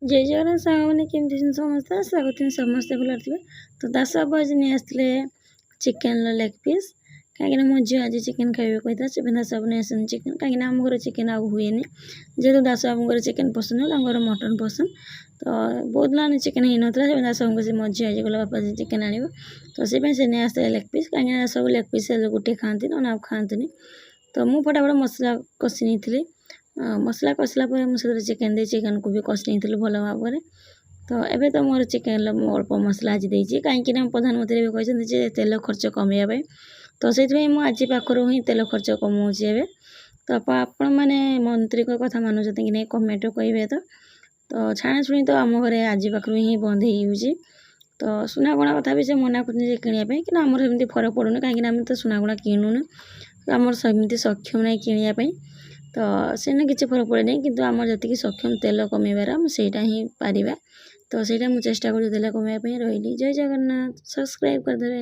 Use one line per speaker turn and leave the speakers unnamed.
जय जगन्नाथ साଙ୍ଗମାନେ କେମିତି ଅଛନ୍ତି ସମସ୍ତେ? ଆଶା କରୁଥିଲି ସମସ୍ତେ ଭଲ ଥିବେ। ତ ଦାସ ବାବୁ ଆଜି ନେଇ ଆସିଥିଲେ ଚିକେନ୍ର ଲେଗ୍ ପିସ୍। କାହିଁକିନା ମୋ ଝିଅ ଆଜି ଚିକେନ୍ ଖାଇବାକୁ କହିଥିଲା, ସେଥିପାଇଁ ଦାସ ବାବୁ ନେଇ ଆସିଛନ୍ତି ଚିକେନ୍। କାହିଁକିନା ଆମ ଘରେ ଚିକେନ୍ ଆଉ ହୁଏନି, ଯେହେତୁ ଦାସ ବାବୁଙ୍କର ଚିକେନ୍ ପସନ୍ଦ ନୁହେଁ, ତାଙ୍କର ମଟନ୍ ପସନ୍ଦ। ତ ବହୁତ ଦିନ ଚିକେନ୍ ହେଇନଥିଲା, ସେଥିପାଇଁ ଦାସ ବାବୁଙ୍କୁ ସେ ମୋ ଝିଅ ଆଜି କହିଲା ବାପା ଆଜି ଚିକେନ୍ ଆଣିବ। ତ ସେଥିପାଇଁ ସେ ନେଇ ଆସିଥିଲେ ଲେଗ୍ ପିସ୍। କାହିଁକିନା ସବୁ ଲେଗ୍ ପିସ୍ ହେଲେ ଗୋଟିଏ ଖାଆନ୍ତି, ନହେଲେ ଆଉ ଖାଆନ୍ତିନି। ତ ମୁଁ ଫଟାଫଟ ମସଲା କଷି ନେଇଥିଲି। ମସଲା କଷିଲା ପରେ ମୁଁ ସେଥିରେ ଚିକେନ୍ ଦେଇ ଚିକେନ୍କୁ ବି କଷି ନେଇଥିଲି ଭଲ ଭାବରେ। ତ ଏବେ ତ ମୋର ଚିକେନ୍ରେ ମୁଁ ଅଳ୍ପ ମସଲା ଆଜି ଦେଇଛି, କାହିଁକିନା ପ୍ରଧାନମନ୍ତ୍ରୀ ଏବେ କହିଛନ୍ତି ଯେ ତେଲ ଖର୍ଚ୍ଚ କମାଇବା ପାଇଁ। ତ ସେଇଥିପାଇଁ ମୁଁ ଆଜି ପାଖରୁ ହିଁ ତେଲ ଖର୍ଚ୍ଚ କମାଉଛି ଏବେ। ତ ଆପଣମାନେ ମନ୍ତ୍ରୀଙ୍କ କଥା ମାନୁଛନ୍ତି କି ନାହିଁ କମେଣ୍ଟରେ କହିବେ ତ। ତ ଛଣାଛୁଣି ତ ଆମ ଘରେ ଆଜି ପାଖରୁ ହିଁ ବନ୍ଦ ହେଇଯାଉଛି। ତ ସୁନାଗଣା କଥା ବି ସେ ମନା କରୁଛନ୍ତି ଯେ କିଣିବା ପାଇଁ, କିନ୍ତୁ ଆମର ସେମିତି ଫରକ ପଡ଼ୁନି, କାହିଁକିନା ଆମେ ତ ସୁନାଗଣା କିଣୁନୁ। ଆମର ସେମିତି ସକ୍ଷମ ନାହିଁ କିଣିବା ପାଇଁ। ତ ସେମିତି କିଛି ଫରକ ପଡ଼େନି, କିନ୍ତୁ ଆମର ଯେତିକି ସକ୍ଷମ ତେଲ କମେଇବାର ଆମେ ସେଇଟା ହିଁ ପାରିବା। ତ ସେଇଟା ମୁଁ ଚେଷ୍ଟା କରୁଛି ତେଲ କମେଇବା ପାଇଁ। ରହିଲି, ଜୟ ଜଗନ୍ନାଥ। ସବସ୍କ୍ରାଇବ୍ କରିଦେବେ।